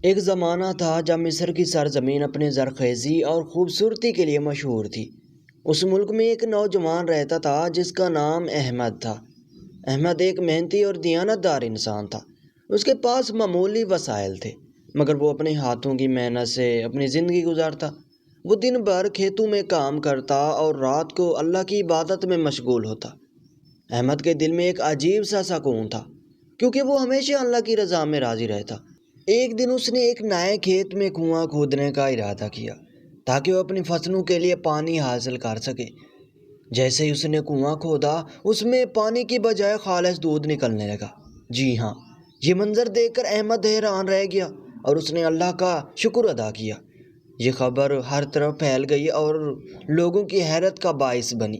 ایک زمانہ تھا جب مصر کی سرزمین اپنے زرخیزی اور خوبصورتی کے لیے مشہور تھی۔ اس ملک میں ایک نوجوان رہتا تھا جس کا نام احمد تھا۔ احمد ایک محنتی اور دیانتدار انسان تھا۔ اس کے پاس معمولی وسائل تھے، مگر وہ اپنے ہاتھوں کی محنت سے اپنی زندگی گزارتا۔ وہ دن بھر کھیتوں میں کام کرتا اور رات کو اللہ کی عبادت میں مشغول ہوتا۔ احمد کے دل میں ایک عجیب سا سکون تھا، کیونکہ وہ ہمیشہ اللہ کی رضا میں راضی رہتا۔ ایک دن اس نے ایک نئے کھیت میں کنواں کھودنے کا ارادہ کیا تاکہ وہ اپنی فصلوں کے لیے پانی حاصل کر سکے۔ جیسے ہی اس نے کنواں کھودا، اس میں پانی کی بجائے خالص دودھ نکلنے لگا۔ جی ہاں، یہ منظر دیکھ کر احمد حیران رہ گیا اور اس نے اللہ کا شکر ادا کیا۔ یہ خبر ہر طرف پھیل گئی اور لوگوں کی حیرت کا باعث بنی۔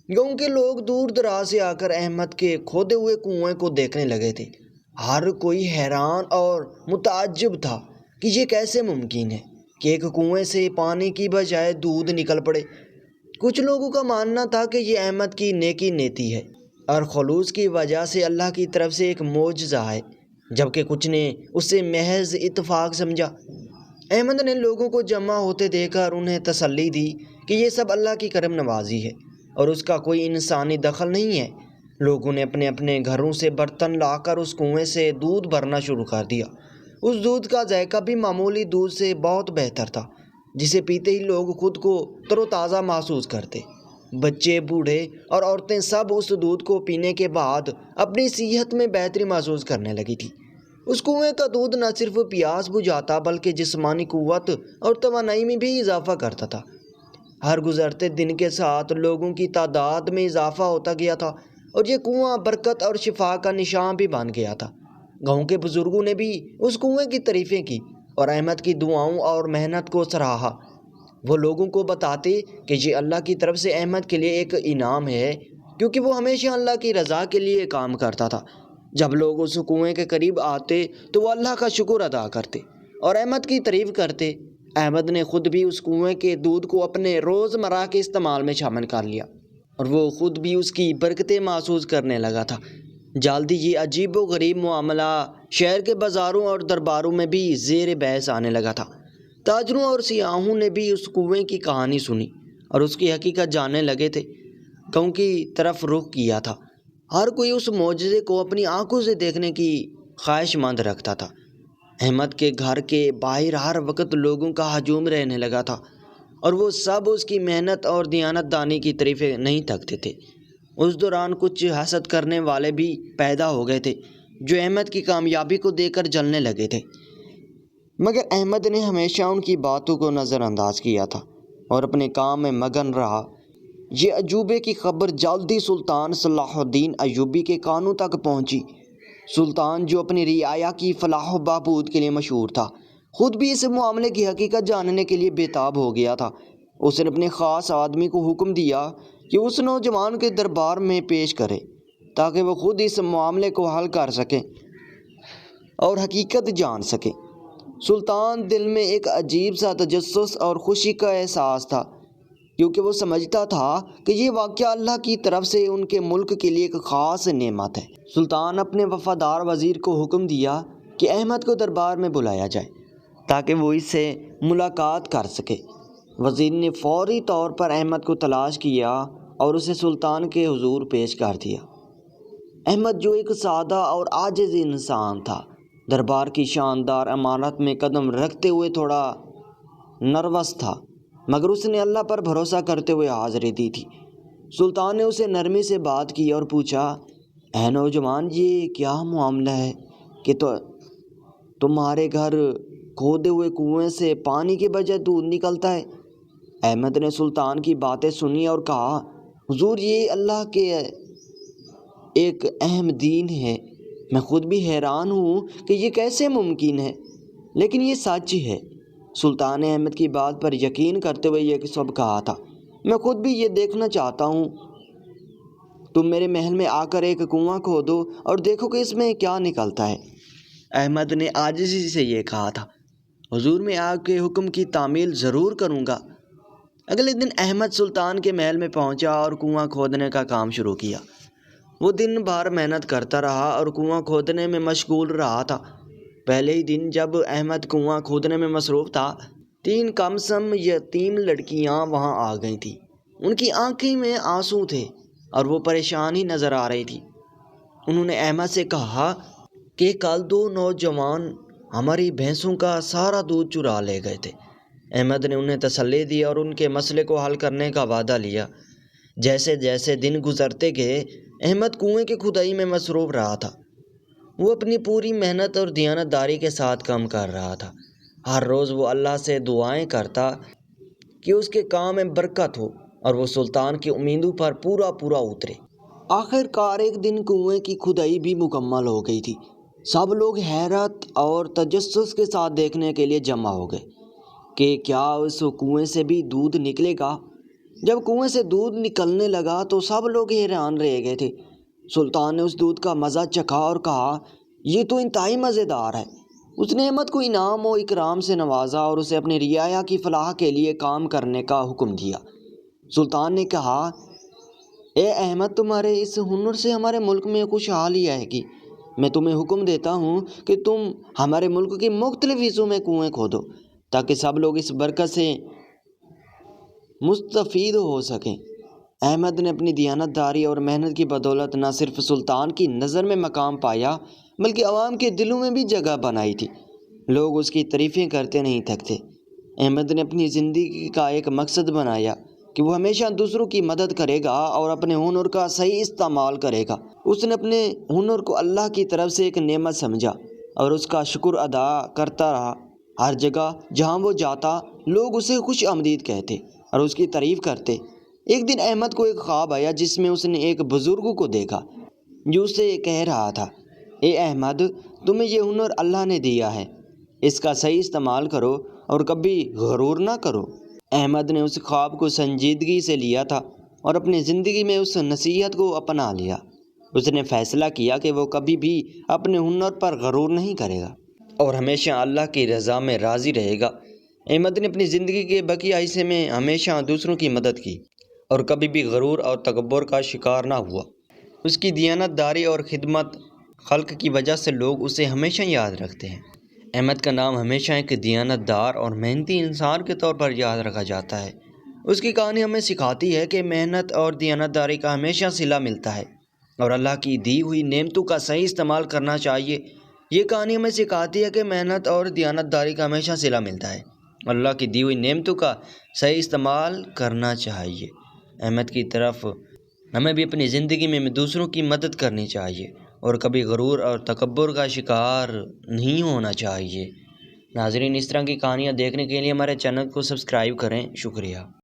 گاؤں کے لوگ دور دراز سے آ کر احمد کے کھودے ہوئے کنویں کو دیکھنے لگے تھے۔ ہر کوئی حیران اور متعجب تھا کہ یہ کیسے ممکن ہے کہ ایک کنویں سے پانی کی بجائے دودھ نکل پڑے۔ کچھ لوگوں کا ماننا تھا کہ یہ احمد کی نیکی نیتی ہے اور خلوص کی وجہ سے اللہ کی طرف سے ایک معجزہ ہے، جبکہ کچھ نے اسے محض اتفاق سمجھا۔ احمد نے لوگوں کو جمع ہوتے دیکھ کر انہیں تسلی دی کہ یہ سب اللہ کی کرم نوازی ہے اور اس کا کوئی انسانی دخل نہیں ہے۔ لوگوں نے اپنے اپنے گھروں سے برتن لا کر اس کنویں سے دودھ بھرنا شروع کر دیا۔ اس دودھ کا ذائقہ بھی معمولی دودھ سے بہت بہتر تھا، جسے پیتے ہی لوگ خود کو تر و تازہ محسوس کرتے۔ بچے، بوڑھے اور عورتیں سب اس دودھ کو پینے کے بعد اپنی صحت میں بہتری محسوس کرنے لگی تھی۔ اس کنویں کا دودھ نہ صرف پیاس بجھاتا بلکہ جسمانی قوت اور توانائی میں بھی اضافہ کرتا تھا۔ ہر گزرتے دن کے ساتھ لوگوں کی تعداد میں اضافہ ہوتا گیا تھا اور یہ کنواں برکت اور شفا کا نشان بھی بن گیا تھا۔ گاؤں کے بزرگوں نے بھی اس کنویں کی تعریفیں کی اور احمد کی دعاؤں اور محنت کو سراہا۔ وہ لوگوں کو بتاتے کہ یہ اللہ کی طرف سے احمد کے لیے ایک انعام ہے، کیونکہ وہ ہمیشہ اللہ کی رضا کے لیے کام کرتا تھا۔ جب لوگ اس کنویں کے قریب آتے تو وہ اللہ کا شکر ادا کرتے اور احمد کی تعریف کرتے۔ احمد نے خود بھی اس کنویں کے دودھ کو اپنے روزمرہ کے استعمال میں شامل کر لیا اور وہ خود بھی اس کی برکتیں محسوس کرنے لگا تھا۔ جلدی یہ عجیب و غریب معاملہ شہر کے بازاروں اور درباروں میں بھی زیر بحث آنے لگا تھا۔ تاجروں اور سیاحوں نے بھی اس کنویں کی کہانی سنی اور اس کی حقیقت جاننے لگے تھے۔ گاؤں کی طرف رخ کیا تھا۔ ہر کوئی اس معجزے کو اپنی آنکھوں سے دیکھنے کی خواہش مند رکھتا تھا۔ احمد کے گھر کے باہر ہر وقت لوگوں کا ہجوم رہنے لگا تھا اور وہ سب اس کی محنت اور دیانت دانی کی تعریفیں نہیں تھکتے تھے۔ اس دوران کچھ حسد کرنے والے بھی پیدا ہو گئے تھے جو احمد کی کامیابی کو دیکھ کر جلنے لگے تھے، مگر احمد نے ہمیشہ ان کی باتوں کو نظر انداز کیا تھا اور اپنے کام میں مگن رہا۔ یہ عجوبے کی خبر جلدی سلطان صلاح الدین ایوبی کے کانوں تک پہنچی۔ سلطان، جو اپنی رعایا کی فلاح و بہبود کے لیے مشہور تھا، خود بھی اس معاملے کی حقیقت جاننے کے لیے بےتاب ہو گیا تھا۔ اس نے اپنے خاص آدمی کو حکم دیا کہ اس نوجوان کے دربار میں پیش کرے تاکہ وہ خود اس معاملے کو حل کر سکے اور حقیقت جان سکے۔ سلطان دل میں ایک عجیب سا تجسس اور خوشی کا احساس تھا، کیونکہ وہ سمجھتا تھا کہ یہ واقعہ اللہ کی طرف سے ان کے ملک کے لیے ایک خاص نعمت ہے۔ سلطان اپنے وفادار وزیر کو حکم دیا کہ احمد کو دربار میں بلایا جائے تاکہ وہ اس سے ملاقات کر سکے۔ وزیر نے فوری طور پر احمد کو تلاش کیا اور اسے سلطان کے حضور پیش کر دیا۔ احمد، جو ایک سادہ اور عاجز انسان تھا، دربار کی شاندار عمارت میں قدم رکھتے ہوئے تھوڑا نروس تھا، مگر اس نے اللہ پر بھروسہ کرتے ہوئے حاضری دی تھی۔ سلطان نے اسے نرمی سے بات کی اور پوچھا، اے نوجوان، یہ کیا معاملہ ہے کہ تمہارے گھر کھودے ہوئے کنویں سے پانی کے بجائے دودھ نکلتا ہے؟ احمد نے سلطان کی باتیں سنی اور کہا، حضور، یہ اللہ کے ایک اہم دین ہے۔ میں خود بھی حیران ہوں کہ یہ کیسے ممکن ہے، لیکن یہ سچ ہے۔ سلطان نے احمد کی بات پر یقین کرتے ہوئے یہ سب کہا تھا، میں خود بھی یہ دیکھنا چاہتا ہوں۔ تم میرے محل میں آ کر ایک کنواں کھودو اور دیکھو کہ اس میں کیا نکلتا ہے۔ احمد نے عاجزی سے یہ کہا تھا، حضور، میں آپ کے حکم کی تعمیل ضرور کروں گا۔ اگلے دن احمد سلطان کے محل میں پہنچا اور کنواں کھودنے کا کام شروع کیا۔ وہ دن بھر محنت کرتا رہا اور کنواں کھودنے میں مشغول رہا تھا۔ پہلے ہی دن جب احمد کنواں کھودنے میں مصروف تھا، 3 کم سم یتیم لڑکیاں وہاں آ گئی تھیں۔ ان کی آنکھیں میں آنسو تھے اور وہ پریشان ہی نظر آ رہی تھی۔ انہوں نے احمد سے کہا کہ کل 2 نوجوان ہماری بھینسوں کا سارا دودھ چرا لے گئے تھے۔ احمد نے انہیں تسلی دی اور ان کے مسئلے کو حل کرنے کا وعدہ لیا۔ جیسے جیسے دن گزرتے گئے، احمد کنویں کی کھدائی میں مصروف رہا تھا۔ وہ اپنی پوری محنت اور دیانتداری کے ساتھ کام کر رہا تھا۔ ہر روز وہ اللہ سے دعائیں کرتا کہ اس کے کام میں برکت ہو اور وہ سلطان کی امیدوں پر پورا اترے۔ آخر کار ایک دن کنویں کی کھدائی بھی مکمل ہو گئی تھی۔ سب لوگ حیرت اور تجسس کے ساتھ دیکھنے کے لیے جمع ہو گئے کہ کیا اس کنویں سے بھی دودھ نکلے گا۔ جب کنویں سے دودھ نکلنے لگا تو سب لوگ حیران رہ گئے تھے۔ سلطان نے اس دودھ کا مزہ چکھا اور کہا، یہ تو انتہائی مزیدار ہے۔ اس نے احمد کو انعام و اکرام سے نوازا اور اسے اپنی رعایا کی فلاح کے لیے کام کرنے کا حکم دیا۔ سلطان نے کہا، اے احمد، تمہارے اس ہنر سے ہمارے ملک میں خوشحالی آئے گی۔ میں تمہیں حکم دیتا ہوں کہ تم ہمارے ملک کے مختلف حصوں میں کنویں کھودو تاکہ سب لوگ اس برکت سے مستفید ہو سکیں۔ احمد نے اپنی دیانتداری اور محنت کی بدولت نہ صرف سلطان کی نظر میں مقام پایا بلکہ عوام کے دلوں میں بھی جگہ بنائی تھی۔ لوگ اس کی تعریفیں کرتے نہیں تھکتے۔ احمد نے اپنی زندگی کا ایک مقصد بنایا کہ وہ ہمیشہ دوسروں کی مدد کرے گا اور اپنے ہنر کا صحیح استعمال کرے گا۔ اس نے اپنے ہنر کو اللہ کی طرف سے ایک نعمت سمجھا اور اس کا شکر ادا کرتا رہا۔ ہر جگہ جہاں وہ جاتا، لوگ اسے خوش آمدید کہتے اور اس کی تعریف کرتے۔ ایک دن احمد کو ایک خواب آیا جس میں اس نے ایک بزرگ کو دیکھا جو اس سے کہہ رہا تھا، اے احمد، تمہیں یہ ہنر اللہ نے دیا ہے، اس کا صحیح استعمال کرو اور کبھی غرور نہ کرو۔ احمد نے اس خواب کو سنجیدگی سے لیا تھا اور اپنی زندگی میں اس نصیحت کو اپنا لیا۔ اس نے فیصلہ کیا کہ وہ کبھی بھی اپنے ہنر پر غرور نہیں کرے گا اور ہمیشہ اللہ کی رضا میں راضی رہے گا۔ احمد نے اپنی زندگی کے بقیہ حصے میں ہمیشہ دوسروں کی مدد کی اور کبھی بھی غرور اور تکبر کا شکار نہ ہوا۔ اس کی دیانتداری اور خدمت خلق کی وجہ سے لوگ اسے ہمیشہ یاد رکھتے ہیں۔ احمد کا نام ہمیشہ ایک دیانتدار اور محنتی انسان کے طور پر یاد رکھا جاتا ہے۔ اس کی کہانی ہمیں سکھاتی ہے کہ محنت اور دیانتداری کا ہمیشہ صلہ ملتا ہے اور اللہ کی دی ہوئی نعمتوں کا صحیح استعمال کرنا چاہیے۔ یہ کہانی ہمیں سکھاتی ہے کہ محنت اور دیانتداری کا ہمیشہ صلہ ملتا ہے، اللہ کی دی ہوئی نعمتوں کا صحیح استعمال کرنا چاہیے۔ احمد کی طرف ہمیں بھی اپنی زندگی میں دوسروں کی مدد کرنی چاہیے اور کبھی غرور اور تکبر کا شکار نہیں ہونا چاہیے۔ ناظرین، اس طرح کی کہانیاں دیکھنے کے لیے ہمارے چینل کو سبسکرائب کریں۔ شکریہ۔